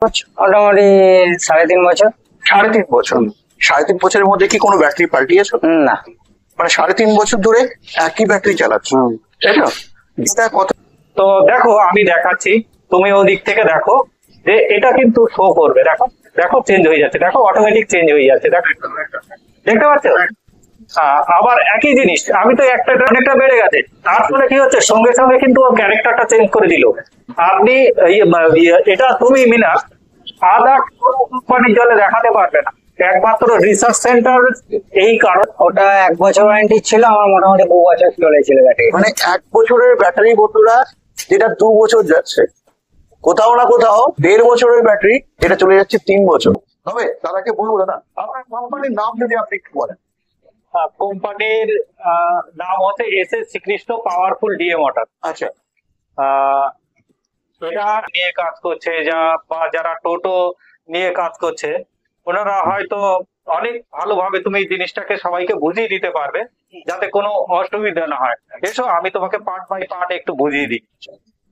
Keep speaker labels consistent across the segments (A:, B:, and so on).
A: মোটামুটি 3.5 বছর।
B: 3.5 বছর। 3.5 বছরের মধ্যে কি কোনো ব্যাটারি পাল্টিয়েছো?
A: না।
B: মানে 3.5 বছর ধরে একই ব্যাটারি চালাচ্ছ, তাই তো? এটা কত?
C: তো দেখো আমি দেখাচ্ছি, তুমি ওদিক থেকে দেখো যে এটা কিন্তু শো করবে। দেখো দেখো চেঞ্জ হয়ে যাচ্ছে, দেখো অটোমেটিক চেঞ্জ হয়ে যাচ্ছে, দেখো দেখতে পাচ্ছ? আবার একই জিনিস, আমি তো অনেকটা বেড়ে গেছে, তারপরে কি হচ্ছে সঙ্গে সঙ্গে কিন্তু ও ক্যারেক্টারটা চেঞ্জ করে দিল। আপনি এটা তুমি মিনা আদার কোম্পানির জন্য দেখাতে পারবে না, একমাত্র রিসার্চ সেন্টার। এই কারণ
A: ওটা 1 বছর ওয়ারেন্টি ছিল, আমার মোটামুটি 2 বছর চলেছিল ব্যাটারি।
B: মানে 1 বছরের ব্যাটারি বন্ধুরা, যেটা 2 বছর যাচ্ছে, কোথাও না কোথাও 1.5 বছরের ব্যাটারি যেটা চলে যাচ্ছে 3 বছর। তবে দাদাকে বলবো, দাদা আপনার কোম্পানির নাম যদি আপনি একটু বলেন।
C: কোম্পানির নাম হচ্ছে S S Shrikrishna powerful DA motor.
B: আচ্ছা,
C: এটা নিয়ে কাজ করছে বা যারা টোটো নিয়ে কাজ করছে, ওনারা হয়তো অনেক ভালোভাবে তুমি এই জিনিসটাকে সবাইকে বুঝিয়ে দিতে পারবে, যাতে কোনো অসুবিধা না হয়। এসো আমি তোমাকে পার্ট বাই পার্ট একটু বুঝিয়ে দিই।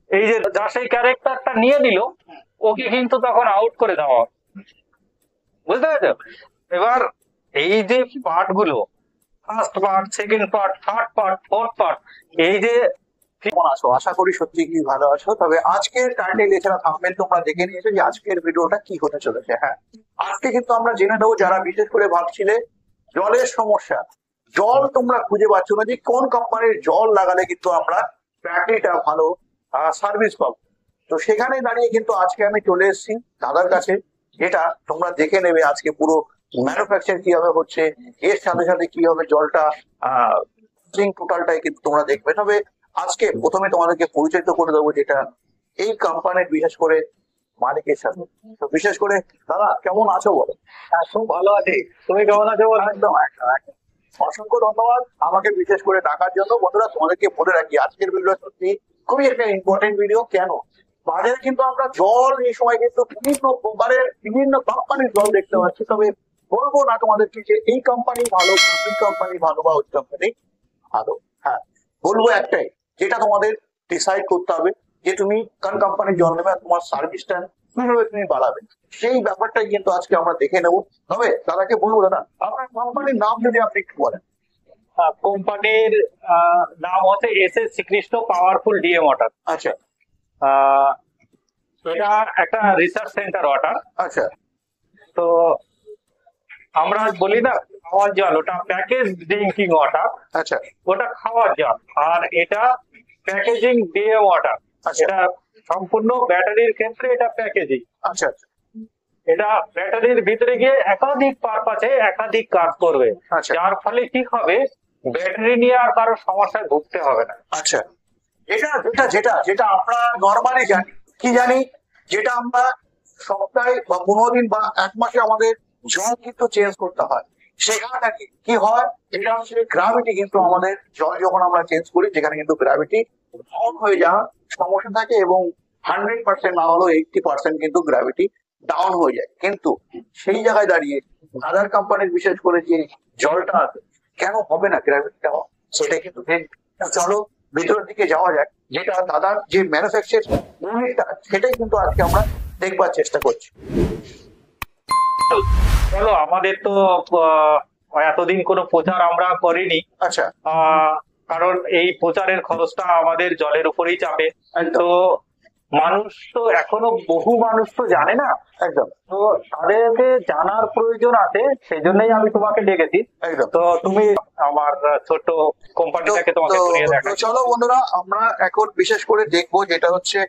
C: এই যে যা সেই ক্যারেক্টারটা নিয়ে নিল, ওকে কিন্তু তখন আউট করে দেওয়া হবে। বুঝতে পেরেছো? এবার এই যে পার্ট গুলো, first part, second part, third part, fourth part, এই যে
B: কেমন আছো? আশা করি সত্যি কি ভালো আছো। তবে আজকের টাইটেল এছাড়া থাম্বনেল তোমরা দেখে নিয়েছো যে আজকের ভিডিওটা কি হতে চলেছে। হ্যাঁ, আজকে কিন্তু আমরা জেনে নেবো, যারা বিশেষ করে ভাবছিলে জলের সমস্যা, জল তোমরা খুঁজে পাচ্ছ না যে কোন কোম্পানির জল লাগালে কিন্তু আমরা ব্যাটারিটা ভালো সার্ভিস পাবো। তো সেখানে দাঁড়িয়ে কিন্তু আজকে আমি চলে এসেছি দাদার কাছে, যেটা তোমরা দেখে নেবে আজকে পুরো ম্যানুফ্যাকচার কিভাবে হচ্ছে, এর সাথে সাথে কিভাবে জলটা টোটালটাই কিন্তু তোমরা দেখবে। তবে আজকে প্রথমে তোমাদেরকে পরিচিত করে দেবো, যেটা এই কোম্পানির বিশেষ করে মালিকের সাথে। তো বিশেষ করে দাদা কেমন আছো বলো?
C: খুব ভালো আছি, তুমি কেমন আছো বলো?
B: একদম একদম একদম। অসংখ্য ধন্যবাদ আমাকে বিশেষ করে ডাকার জন্য। বন্ধুরা তোমাদেরকে বলে রাখি, আজকের ভিডিও সত্যি খুবই একটা ইম্পর্টেন্ট ভিডিও। কেন? বাজারে কিন্তু আমরা জল এই সময় কিন্তু বিভিন্ন কোম্পানির জল দেখতে পাচ্ছি। তবে বলবো না তোমাদেরকে যে এই কোম্পানি ভালো, ওই কোম্পানি ভালো বা ওই কোম্পানি ভালো। হ্যাঁ, বলবো একটাই, যেটা তোমাদের ডিসাইড করতে হবে যে তুমি কোন কোম্পানির জল নেবে আর তোমার সার্ভিসটা কিভাবে তুমি বাড়াবে, সেই ব্যাপারটাই কিন্তু আজকে আমরা দেখে নেবো। তবে দাদাকে বলবো, দাদা আপনার কোম্পানির নাম যদি আপনি একটু বলেন।
C: কোম্পানির নাম হচ্ছে S S Shrikrishna powerful DA motor.
B: আচ্ছা
C: এটা একটা রিসার্চ সেন্টার ওয়াটার।
B: আচ্ছা
C: তো আমরা বলি না খাওয়ার জল, ওটা প্যাকেজ ড্রিঙ্কিং ওয়াটার,
B: আচ্ছা
C: ওটা খাওয়ার জল। আর এটা প্যাকেজিং ডিএ ওয়াটার,
B: আচ্ছা
C: এটা সম্পূর্ণ ব্যাটারির ক্ষেত্রে এটা প্যাকেজিং।
B: আচ্ছা আচ্ছা
C: এটা ব্যাটারির ভিতরে গিয়ে একাধিক পারপাসে একাধিক কাজ করবে,
B: আচ্ছা
C: যার ফলে কি হবে, ব্যাটারি নিয়ে আর কারো সমস্যায় ভুগতে হবে না।
B: আচ্ছা। এটা যেটা যেটা যেটা আমরা নর্মালি জানি, কি জানি, যেটা আমরা সপ্তাহে বা 15 দিন বা 1 মাসে আমাদের জল কিন্তু চেঞ্জ করতে হয়। সেখানে নাকি কি হয়, এটা হচ্ছে গ্রাভিটি, কিন্তু আমাদের জল যখন আমরা চেঞ্জ করি, যেখানে কিন্তু গ্রাভিটি ডাউন হয়ে যাওয়ার সমস্যা থাকে, এবং 100% না হলেও 80% কিন্তু গ্রাভিটি ডাউন হয়ে যায়। কিন্তু সেই জায়গায় দাঁড়িয়ে আদার কোম্পানির বিশেষ করে যে জলটা আছে, কেন হবে না গ্রাভিটি ডাউন, সেটা কিন্তু চলো ভেতরের দিকে যাওয়া যাক। যেটা দাদার যে ম্যানুফ্যাকচার ইউনিটটা, সেটাই কিন্তু আজকে আমরা দেখবার চেষ্টা করছি।
C: চলো, আমাদের তো এতদিন কোনো প্রচার আমরা করিনি,
B: আচ্ছা
C: কারণ এই প্রচারের খরচটা আমাদের জলের উপরেই চাপে। তো মানুষ তো এখনো বহু মানুষ তো জানে না,
B: একদম
C: তো তাদেরকে জানার প্রয়োজন আছে, সেই জন্যই আমি তোমাকে ডেকেছি।
B: একদম।
C: তো তুমি আমার ছোট্ট কোম্পানিটাকে তোমাকে শুনিয়ে দেখা।
B: চলো বন্ধুরা, আমরা এখন বিশেষ করে দেখবো, যেটা হচ্ছে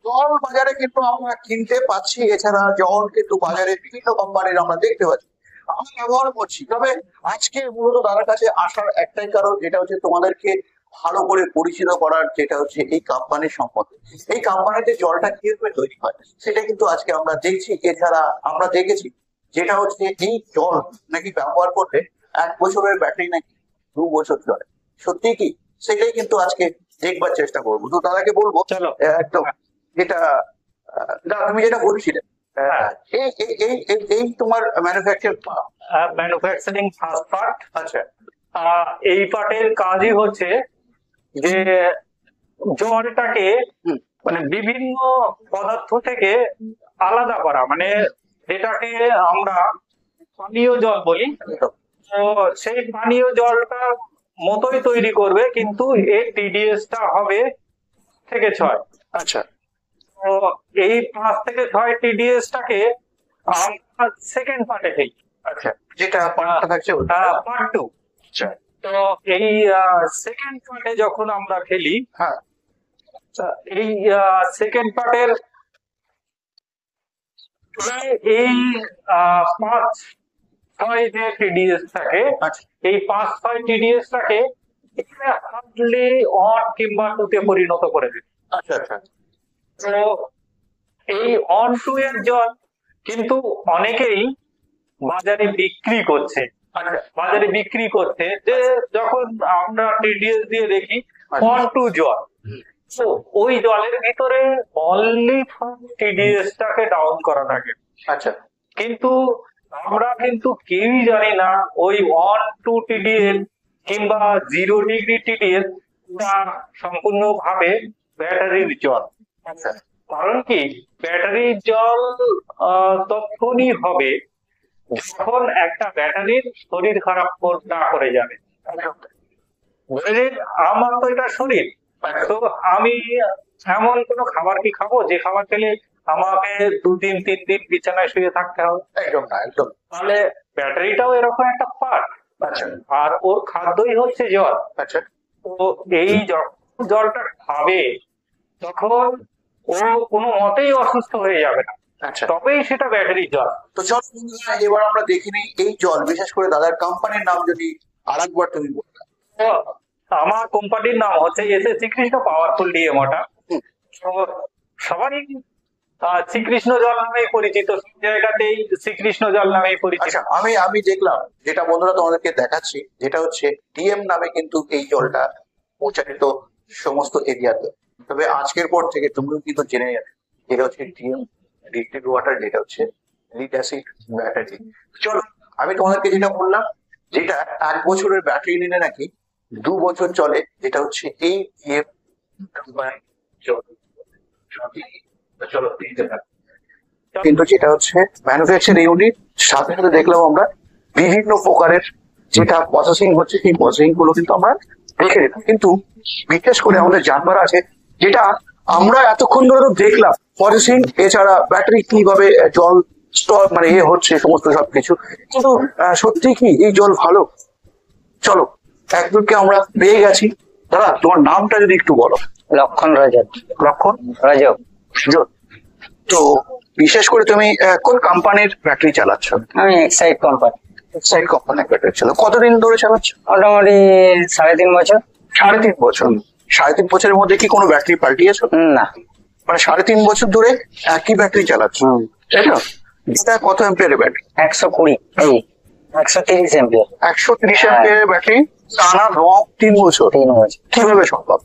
B: জল বাজারে কিন্তু আমরা কিনতে পাচ্ছি, এছাড়া জল কিন্তু বাজারে বিভিন্ন কোম্পানির আমরা দেখতে পাচ্ছি, আমরা ব্যবহার করছি। তবে আজকে মূলত দাদার কাছে আসার একটাই কারণ, যেটা হচ্ছে তোমাদেরকে ভালো করে পরিচিত করার, যেটা হচ্ছে এই কোম্পানির সম্পর্কে, এই কোম্পানিতে জলটা কিভাবে তৈরি হয় সেটা কিন্তু আজকে আমরা দেখছি। এছাড়া আমরা দেখেছি যেটা হচ্ছে এই জল নাকি ব্যবহার করলে 1 বছরের ব্যাটারি নাকি 2 বছর চলে। সত্যি কি? সেটাই কিন্তু আজকে দেখবার চেষ্টা করবো। তো দাদাকে বলবো,
C: চলো
B: একদম যেটা দাদা তুমি যেটা বলছিলে, এই এই এই এই- এই তোমার
C: ম্যানুফ্যাকচারিং ফার্স্ট পার্ট।
B: আচ্ছা
C: এই পার্টের কাজই হচ্ছে যে জলটাকে
B: হুম,
C: মানে বিভিন্ন পদার্থ থেকে আলাদা করা, মানে যেটাকে আমরা পানীয় জল বলি, তো সেই পানীয় জলটা মতোই তৈরি করবে, কিন্তু এর টিডিএসটা হবে 5 থেকে 6।
B: আচ্ছা
C: তো এই 5 থেকে 6 টিডিএসটাকে আমরা সেকেন্ড পার্টে দিই।
B: আচ্ছা, যেটা পার্টটা থাকছে ওটা।
C: পার্ট 2।
B: আচ্ছা
C: তো এই সেকেন্ড পার্টে যখন আমরা ফেলি,
B: হ্যাঁ
C: এই সেকেন্ড পার্টের এই 5-6 যে টিডিএস থাকে,
B: আচ্ছা
C: এই 5-6 টিডিএসটাকে হার্ডলি অন কিংবা টুতে পরিণত করে দিই।
B: আচ্ছা আচ্ছা
C: তো এই অন টু এর জল কিন্তু অনেকেই বাজারে বিক্রি করছে, বাজারে বিক্রি করছে যে যখন আমরা টিডিএস দিয়ে দেখি অন টু জল, তো ওই জলের ভিতরে অনলি টিডিএসটাকে ডাউন করা থাকে।
B: আচ্ছা
C: কিন্তু আমরা কিন্তু কেউই জানি না ওই 1-2 টিডিএস কিংবা 0 ডিগ্রি টিডিএস সম্পূর্ণভাবে ব্যাটারির জল।
B: আচ্ছা
C: কারণ কি, ব্যাটারির জল তখনই হবে যখন একটা ব্যাটারির শরীর খারাপ না করে যাবে। ধরে নিন আমার তো এটা শরীর, তো আমি এমন কোনো খাবার কি খাবো যে খাবার খেলে আমাকে 2-3 দিন বিছানায় শুয়ে থাকতে হবে?
B: একদম না একদম।
C: তাহলে ব্যাটারিটাও এরকম একটা পার্ট,
B: আচ্ছা
C: আর ওর খাদ্যই হচ্ছে জল।
B: আচ্ছা
C: তো এই যখন জলটা খাবে তখন ও কোনো মতেই অসুস্থ হয়ে যাবে না,
B: আচ্ছা।
C: তবেই সেটা ব্যাটারির জল।
B: তো চল বন্ধুরা, এবার আমরা দেখে নিই এই জল, বিশেষ করে দাদার কোম্পানির নাম যদি আরেকবার তুমি বলতে।
C: তো আমার কোম্পানির নাম হচ্ছে S S Shrikrishna powerful DM water. তো সবারই শ্রীকৃষ্ণ জল নামেই পরিচিত, সব জায়গাতেই শ্রীকৃষ্ণ জল নামেই পরিচিত।
B: আচ্ছা, আমি দেখলাম যেটা বন্ধুরা তোমাদেরকে দেখাচ্ছি, যেটা হচ্ছে ডিএম নামে কিন্তু এই জলটা প্রচারিত সমস্ত এরিয়াতে। তবে আজকের পর থেকে তুমিও কিন্তু জেনে যাবে যেটা হচ্ছে ডিএম ডিস্টিল ওয়াটার, যেটা হচ্ছে লিড অ্যাসিড ব্যাটারি। চলো আমি তোমাদেরকে যেটা বললাম, যেটা 1 বছরের ব্যাটারি নিলে নাকি 2 বছর চলে, যেটা হচ্ছে এই ডিএম জল। চলো দিতে থাকো। কিন্তু যেটা হচ্ছে ম্যানুফ্যাকচারিং ইউনিট, সাথে সাথে দেখলাম আমরা বিভিন্ন প্রকারের যেটা প্রসেসিং হচ্ছে, সেই প্রসেসিং গুলো কিন্তু আমরা দেখে নিলাম। কিন্তু বিশেষ করে আমাদের জানবার আছে, যেটা আমরা এতক্ষণ ধরে তো দেখলাম প্রসেসিং, এছাড়া ব্যাটারি কিভাবে জল স্টক মানে হচ্ছে সমস্ত সবকিছু, কিন্তু সত্যি কি এই জল ভালো? চলো একজনকে আমরা পেয়ে গেছি। দাদা তোমার নামটা যদি একটু বলো।
A: লক্ষণ রজত।
B: লক্ষণ
A: রজত।
B: সুযোগ। তো বিশেষ করে তুমি কোন কোম্পানির ব্যাটারি চালাচ্ছ?
A: আমি এক্সাইড কোম্পানি।
B: এক্সাইড কোম্পানির ব্যাটারি চালাচ্ছ, কতদিন ধরে চালাচ্ছ?
A: মোটামুটি 3.5 বছর।
B: 3.5 বছর। 3.5 বছরের মধ্যে কি কোনো ব্যাটারি পাল্টিয়েছো?
A: না।
B: মানে 3.5 বছর ধরে একই ব্যাটারি চালাচ্ছ, তাই না? এটা কত অ্যাম্পিয়ারের ব্যাটারি?
A: 120 এই 130 এমপিয়ার।
B: 130 অ্যাম্পিয়ারের ব্যাটারি, টানা 3 বছর।
A: 3 বছর
B: কিভাবে সম্ভব?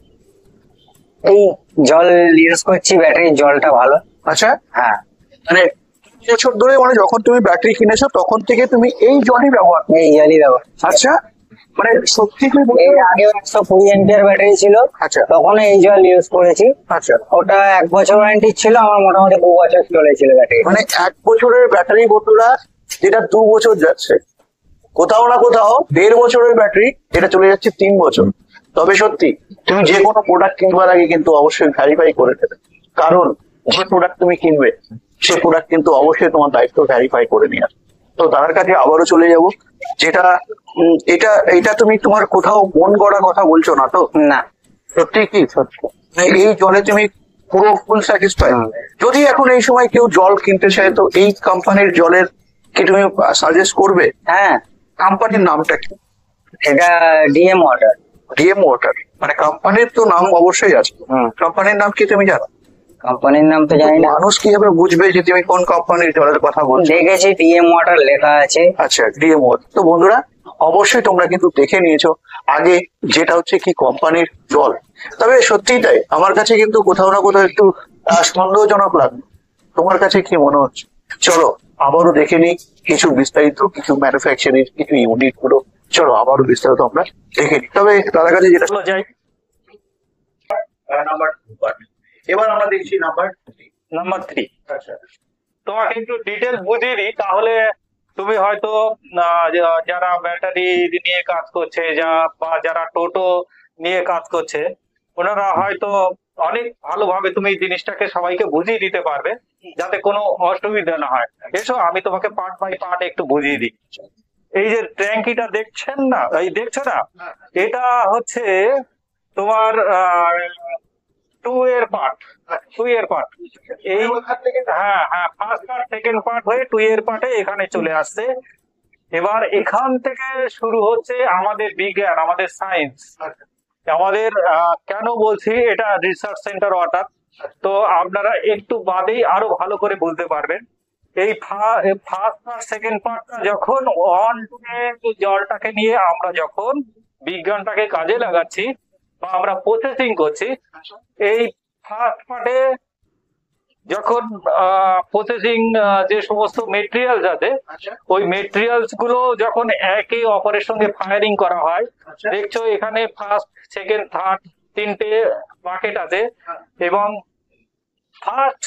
A: এই জল ইউজ করছি, ব্যাটারির জলটা ভালো।
B: আচ্ছা,
A: হ্যাঁ,
B: মানে 3 বছর ধরে, মানে যখন তুমি ব্যাটারি কিনেছো তখন থেকে তুমি এই জলই ব্যবহার।
A: এই জলই ব্যবহার।
B: আচ্ছা, মানে সত্যি কি বলতে
A: এর আগে 120 এমপিয়ার ব্যাটারি ছিল,
B: আচ্ছা
A: তখন এই জল ইউজ করেছি।
B: আচ্ছা,
A: ওটা 1 বছর ওয়ারেন্টি ছিল, আমার মোটামুটি 2 বছর চলেছিল ব্যাটারি।
B: মানে 1 বছরের ব্যাটারি বন্ধুরা, যেটা 2 বছর যাচ্ছে, কোথাও না কোথাও 1.5 বছরের ব্যাটারি যেটা চলে যাচ্ছে 3 বছর। তবে সত্যি তুমি যে কোনো প্রোডাক্ট কিনবার আগে কিন্তু অবশ্যই ভ্যারিফাই করে নেবে, কারণ যে প্রোডাক্ট তুমি কিনবে সে প্রোডাক্ট কিন্তু অবশ্যই তোমার দায়িত্ব ভ্যারিফাই করে নিয়ে আসবে। তো তার কাছে আবারও চলে যাব, যেটা এটা এটা তুমি তোমার কোথাও মন গড়া কথা বলছো না তো?
A: না,
B: সত্যি কি? সত্যি এই জলে তুমি পুরো ফুল স্যাটিসফাই? যদি এখন এই সময় কেউ জল কিনতে চায়, তো এই কোম্পানির জলের কি তুমি সাজেস্ট করবে?
A: হ্যাঁ,
B: কোম্পানির নামটা কি?
A: এটা ডিএম ওয়াটার।
B: ডিএম ওয়াটার, মানে কোম্পানির তো নাম অবশ্যই আছে। কোম্পানির নাম কি তুমি জানো?
A: কোম্পানির নাম তো জানি না।
B: মানুষ কিভাবে বুঝবে যে তুমি কোন কোম্পানির জলের কথা বলছো?
A: দেখেছি ডিএম ওয়াটার লেখা আছে।
B: আচ্ছা, ডিএম ওয়াটার। তো বন্ধুরা অবশ্যই তোমরা কিন্তু দেখে নিয়েছো আগে যেটা হচ্ছে কি কোম্পানির জল। তবে সত্যিই তাই, আমার কাছে কিন্তু কোথাও না কোথাও একটু সন্দেহজনক লাগবে। তোমার কাছে কি মনে হচ্ছে? চলো আবারও দেখে নিই কিছু বিস্তারিত, কিছু ম্যানুফ্যাকচারিং, কিছু ইউনিট গুলো। চলো আবারও বিস্তারিত আমরা দেখে নিই। তবে তার কাছে যেটা
C: চলো যাই
B: নাম্বার 2, এবার আমরা দেখছি নাম্বার 3।
C: নাম্বার 3।
B: আচ্ছা,
C: তোমাকে একটু ডিটেলস বুঝিয়ে দিই, তাহলে তুমি হয়তো যারা ব্যাটারি নিয়ে কাজ করছে বা যারা টোটো নিয়ে কাজ করছে, ওনারা হয়তো অনেক ভালোভাবে তুমি এই জিনিসটাকে সবাইকে বুঝিয়ে দিতে পারবে, যাতে কোনো অসুবিধা না হয়। এসো আমি তোমাকে পার্ট বাই পার্ট একটু বুঝিয়ে দিই। এই যে ট্যাঙ্কিটা দেখছেন না, এই দেখছো না, এটা হচ্ছে তোমার টু এর পার্ট। এই হ্যাঁ হ্যাঁ, ফার্স্ট পার্ট সেকেন্ড পার্ট হয়ে 2 এর পার্টে এখানে চলে আসছে। এবার এখান থেকে শুরু হচ্ছে আমাদের বিজ্ঞান, আমাদের সায়েন্স, আমাদের কেন বলছি এটা রিসার্চ সেন্টার ওয়াটার। তো আপনারা একটু বাদেই আরো ভালো করে বুঝতে পারবেন। এই ফার্স্ট পার্ট সেকেন্ড পার্টটা যখন অন জলটাকে নিয়ে আমরা যখন বিজ্ঞানটাকে কাজে লাগাচ্ছি বা আমরা প্রসেসিং করছি, এই ফার্স্ট পার্টে যখন প্রসেসিং যে সমস্ত মেটেরিয়ালস আছে, ওই মেটেরিয়ালস গুলো যখন একে অপরের সঙ্গে ফায়ারিং করা হয়, দেখছো এখানে ফার্স্ট সেকেন্ড থার্ড 3টে বাকেট আছে, এবং ফার্স্ট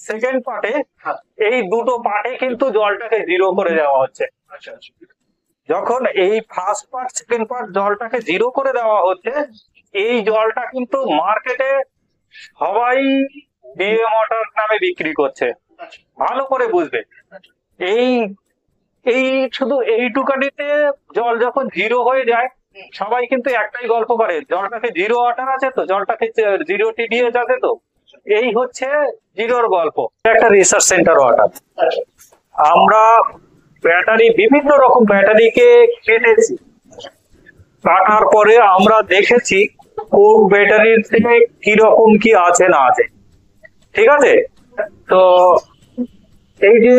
C: সেকেন্ড পার্টে এই দুটো পার্টে কিন্তু জলটাকে জিরো করে দেওয়া হচ্ছে। যখন এই ফার্স্ট পার্ট সেকেন্ড পার্ট জলটাকে জিরো করে দেওয়া হচ্ছে, এই জলটা কিন্তু মার্কেটে সবাই ডিএম ওয়াটার নামে বিক্রি করছে। ভালো করে বুঝবে, এই এই শুধু এইটুকানিতে জল যখন জিরো হয়ে যায়, সবাই কিন্তু একটাই গল্প করে, জলটাকে জিরো ওয়াটার আছে তো, জলটাকে জিরো টিডিএস আছে তো। এই হচ্ছে জিরোর গল্প। একটা রিসার্চ সেন্টার ওয়াটার, আমরা ব্যাটারি বিভিন্ন রকম ব্যাটারিকে কেটেছি, কাটার পরে আমরা দেখেছি কোন ব্যাটারির থেকে কিরকম কি আছে না আছে, ঠিক আছে? তো এই যে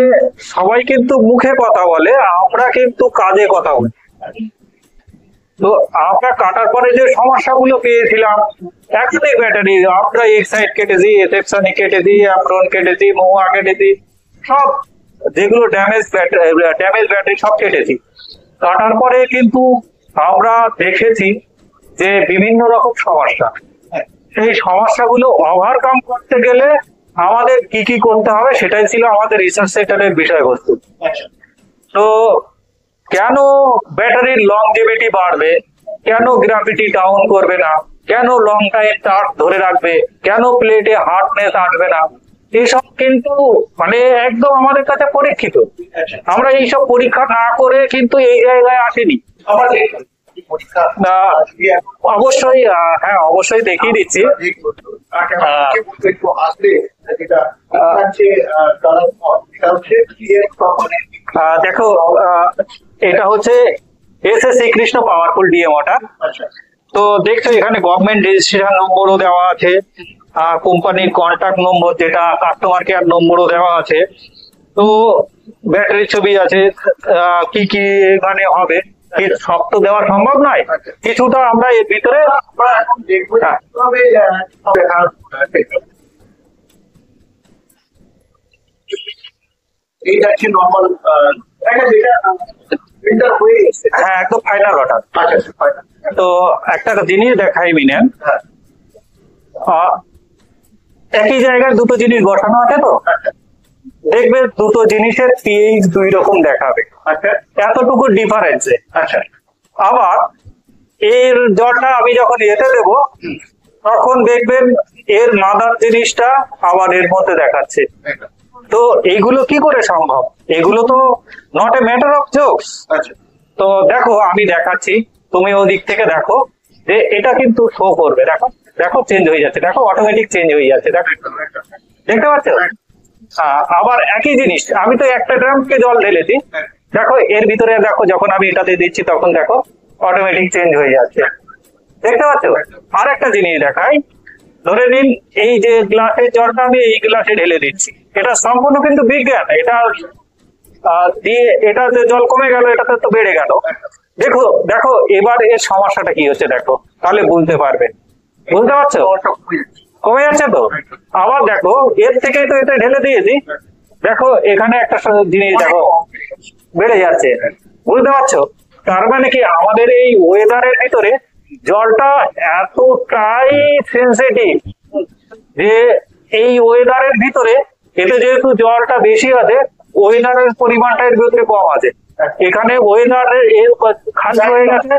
C: সবাই কিন্তু মুখে কথা বলে, আমরা কিন্তু কাজে কথা বলি। তো আমরা কাটার পরে যে সমস্যাগুলো পেয়েছিলাম, একাধিক ব্যাটারি আমরা এক্সাইড কেটেছি, এসেপশনি কেটেছি, অ্যামরন কেটেছি, মহুয়া কেটেছি, সব যেগুলো ড্যামেজ ব্যাটারি সব কেটেছি। কাটার পরে কিন্তু আমরা দেখেছি যে বিভিন্ন রকম সমস্যা, সেই সমস্যাগুলো ওভারকাম করতে গেলে আমাদের কি কি করতে হবে, সেটাই ছিল আমাদের রিসার্চ সেন্টারের বিষয়বস্তু। তো কেন ব্যাটারির লংজিভিটি বাড়বে, কেন গ্র্যাভিটি ডাউন করবে না, কেন লং টাইম চার্জ ধরে রাখবে, কেন প্লেটে হার্ডনেস আসবে না, এইসব কিন্তু মানে একদম আমাদের কাছে পরীক্ষিত। আমরা এইসব পরীক্ষা না করে কিন্তু এই জায়গায় আসিনি। অবশ্যই, হ্যাঁ অবশ্যই দেখিয়ে দিচ্ছি। দেখো, এটা হচ্ছে SS. Shrikrishna powerful DM water. তো দেখছো এখানে গভর্নমেন্ট রেজিস্ট্রেশন নম্বরও দেওয়া আছে, কোম্পানির কন্ট্যাক্ট নম্বর যেটা কাস্টমার কেয়ার নম্বরও দেওয়া আছে। তো ব্যাটারির ছবি আছে, কি কি এখানে হবে, সব তো দেওয়া সম্ভব নয়, কিছুটা আমরা এর ভিতরে হ্যাঁ একদম ফাইনাল ওয়াটার। তো একটা জিনিস দেখাই মিনেন, একই জায়গায় দুটো জিনিস বসানো আছে, তো দেখবে দুটো জিনিসের পিএইচ 2 রকম দেখাবে, এতটুকু ডিফারেন্সে। আবার এর জলটা আমি যখন এতে দেবো, তখন দেখবেন এর মাদার জিনিসটা আবার এর মধ্যে দেখাচ্ছে। তো এইগুলো কি করে সম্ভব? এগুলো তো not a matter of jokes. তো দেখো আমি দেখাচ্ছি, তুমি ওদিক থেকে দেখো যে এটা কিন্তু শো করবে। দেখো দেখো চেঞ্জ হয়ে যাচ্ছে, দেখো অটোমেটিক চেঞ্জ হয়ে যাচ্ছে, দেখো দেখতে পাচ্ছ? আবার একই জিনিস, আমি তো একটা ড্রামকে জল ঢেলেছি, দেখো এর ভিতরে দেখো যখন আমি এটাতে দিচ্ছি তখন দেখো অটোমেটিক চেঞ্জ হয়ে যাচ্ছে, দেখতে পাচ্ছ? আর একটা জিনিস দেখাই, ধরে নিন এই যে গ্লাসের জলটা আমি এই গ্লাসে ঢেলে দিচ্ছি, এটা সম্পূর্ণ কিন্তু বিজ্ঞান। এটা দিয়ে এটাতে জল কমে গেল, এটাতে তো বেড়ে গেল। দেখো দেখো এবার এর সমস্যাটা কি হচ্ছে দেখো, তাহলে বুঝতে পারবে। বুঝতে পারছো? কমে যাচ্ছে তো। আবার দেখো এর থেকে তো এটা ঢেলে দিয়েছি, দেখো এখানে একটা জিনিস দেখো বেড়ে যাচ্ছে। বুঝতে পারছো? তার মানে কি আমাদের এই ওয়েদারের ভিতরে জলটা এতটাই সেন্সিটিভ যে এই ওয়েদারের ভিতরে এতে যেহেতু জলটা বেশি আছে, ওয়েদারের পরিমাণটা এর ভিতরে কম আছে। এখানে ওয়েদারের খালি হয়ে গেছে,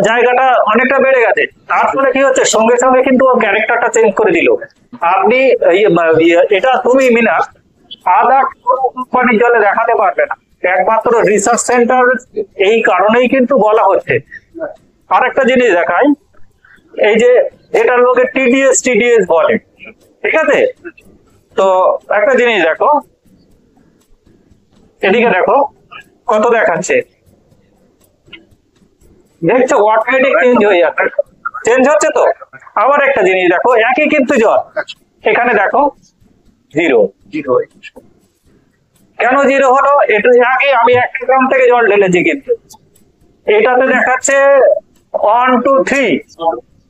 C: জায়গাটা অনেকটা বেড়ে গেছে। তার ফলে কি হচ্ছে, সঙ্গে সঙ্গে কিন্তু ক্যারেক্টারটা চেঞ্জ করে দিল। আপনি এটা তুমি মিনা আদার কোম্পানির জলে দেখাতে পারবে না, একমাত্র রিসার্চ সেন্টার। এই কারণেই কিন্তু বলা হচ্ছে। আরেকটা জিনিস দেখাই, এই যে এটা লোকে টিডিএস বলে, ঠিক আছে? তো একটা জিনিস দেখো, এদিকে দেখো কত দেখাচ্ছে, দেখছো অটোমেটিক চেঞ্জ হচ্ছে। তো আবার একটা জিনিস দেখো, একই কিন্তু জল, এখানে দেখো জিরো। কেন জিরো হলো? এটা আগে আমি 1 গ্রাম থেকে জল ঢেলেছি, কিন্তু এটাতে দেখাচ্ছে 1 2 3,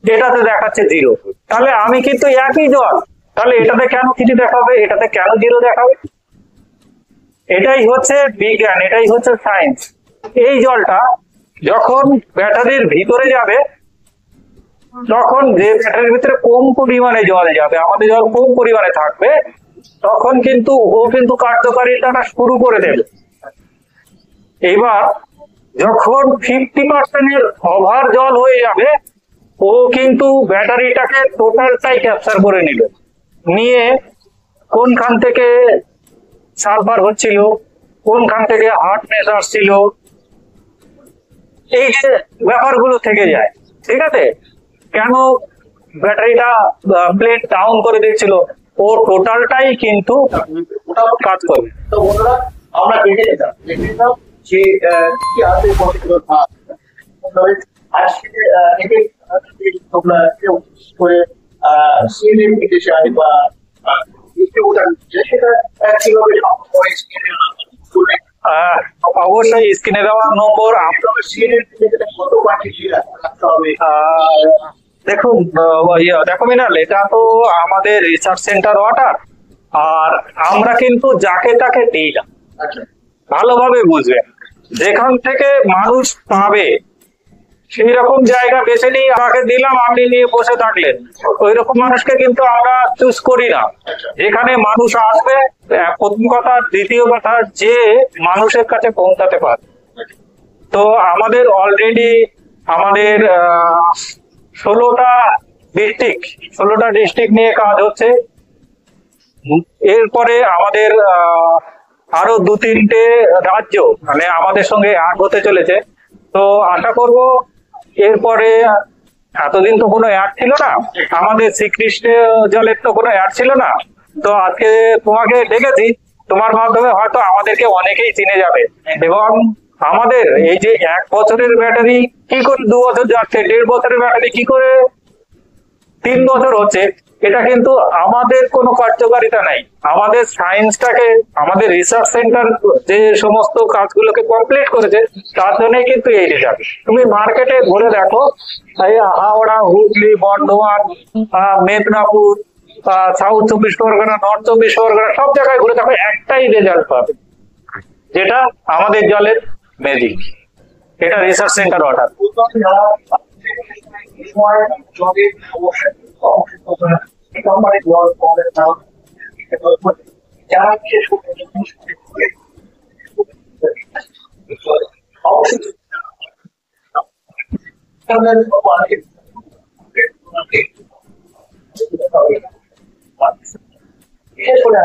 C: এটাতে দেখাচ্ছে জিরো। তাহলে আমি কিন্তু একই জল, তাহলে এটাতে কেন কিছু দেখাবে, এটাতে কেন জিরো দেখাবে? এটাই হচ্ছে বিজ্ঞান, এটাই হচ্ছে সায়েন্স। এই জলটা যখন ব্যাটারির ভিতরে যাবে, তখন যে ব্যাটারির ভিতরে কম পরিমাণে জল যাবে, আমাদের জল কম পরিমাণে থাকবে, তখন কিন্তু ও কিন্তু কার্যকারিতাটা শুরু করে দেবে। এবার যখন 50% ওভার জল হয়ে যাবে, ও কিন্তু ব্যাটারিটাকে টোটালটাই ক্যাপচার করে নিল, নিয়ে কোনখান থেকে সালফার হচ্ছিল, কোনখান থেকে হার্ডনেস আসছিল, এই যে ব্যাপারগুলো থেকে যায়। ঠিক আছে? কেন ব্যাটারিটা প্লেট ডাউন করে দিচ্ছিল, ও টোটালটাই কিন্তু কাজ করবে।
B: তো বন্ধুরা, আমরা দেখে নিলাম যে কি আছে কতগুলো ভাগ। তবে আজকে তোমরা কেউ করে সিএনএম নিতে চাই বা ডিস্ট্রিবিউটার সেটা কিভাবে
C: অবশ্যই স্ক্রিনে দেওয়া নম্বর
B: আপনার সিএনএম কত কোয়ান্টিটি রাখতে হবে।
C: দেখুন, দেখো মিনাল, এটা তো আমাদের রিসার্চ সেন্টার ওয়াটার, আর আমরা কিন্তু যাকে তাকে দিই না। ভালোভাবে বুঝবেন, যেখান থেকে মানুষ পাবে সেই রকম জায়গা বেছে নিয়ে আমাকে দিলাম, আপনি নিয়ে বসে থাকলেন, ওই রকম মানুষকে কিন্তু আমরা চুজ করি না। যেখানে মানুষ আসবে, প্রথম কথা, দ্বিতীয় কথা, যে মানুষের কাছে পৌঁছাতে পারে। তো আমাদের অলরেডি আমাদের 16টা ডিস্ট্রিক্ট নিয়ে কাজ হচ্ছে। এরপরে আমাদের আরো 2-3টে রাজ্য মানে আমাদের সঙ্গে অ্যাড হতে চলেছে। তো আশা করব এরপরে, এতদিন তো কোনো অ্যাড ছিল না, আমাদের শ্রীকৃষ্ণ জলের তো কোনো অ্যাড ছিল না। তো আজকে তোমাকে ডেকেছি, তোমার মাধ্যমে হয়তো আমাদেরকে অনেকেই চিনে যাবে। এবং আমাদের এই যে 1 বছরের ব্যাটারি কি করে 2 বছর যাচ্ছে, 1.5 বছরের ব্যাটারি কি করে 3 বছর হচ্ছে, এটা কিন্তু আমাদের কোনো কার্যকারিতা নাই। আমাদের সায়েন্সটাকে, আমাদের রিসার্চ সেন্টার যে সমস্ত কাজগুলোকে কমপ্লিট করেছে, তার জন্যই কিন্তু এই রেজাল্ট। তুমি মার্কেটে ঘুরে দেখো, এই হাওড়া, হুগলি, বর্ধমান, মেদিনীপুর, সাউথ 24 পরগনা, নর্থ 24 পরগনা, সব জায়গায় ঘুরে দেখো, একটাই রেজাল্ট পাবে, যেটা আমাদের জলের ম্যাজিক। এটা রিসার্চ সেন্টার ওয়াটার।
B: বিশেষ করে